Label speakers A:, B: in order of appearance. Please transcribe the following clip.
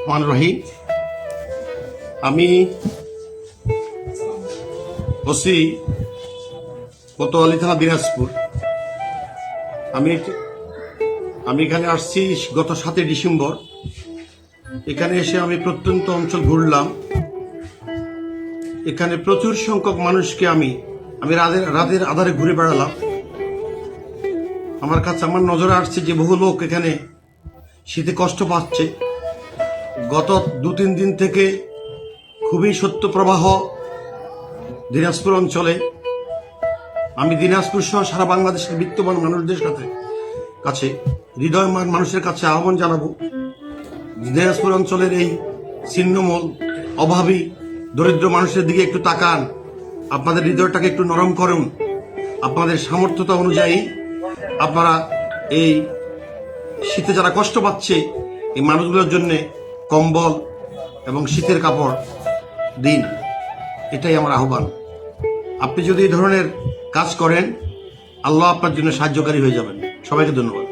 A: মান রহিম। আমি ওসি কোতোয়ালি থানা দিনাজপুর। আমি এখানে আসছি গত 7 ডিসেম্বর। এখানে এসে আমি প্রত্যন্ত অঞ্চল ঘুরলাম। এখানে প্রচুর সংখ্যক মানুষকে আমি রাতের আধারে ঘুরে বেড়ালাম। আমার নজরে আসছে যে বহু লোক এখানে শীতে কষ্ট পাচ্ছে। গত 2-3 দিন থেকে খুবই শৈত্যপ্রবাহ দিনাজপুর অঞ্চলে। আমি দিনাজপুর সহ সারা বাংলাদেশের বিত্তবান মানুষদের কাছে হৃদয়মান মানুষের কাছে আহ্বান জানাবো, দিনাজপুর অঞ্চলের এই ছিন্নমূল অভাবী দরিদ্র মানুষের দিকে একটু তাকান, আপনাদের হৃদয়টাকে একটু নরম করুন। আপনাদের সামর্থ্যতা অনুযায়ী আপনারা এই শীতে যারা কষ্ট পাচ্ছে এই মানুষগুলোর জন্য কম্বল এবং শীতের কাপড় দিন। এটাই আমার আহ্বান। আপনি যদি এই ধরনের কাজ করেন, আল্লাহ আপনার জন্য সাহায্যকারী হয়ে যাবেন। সবাইকে ধন্যবাদ।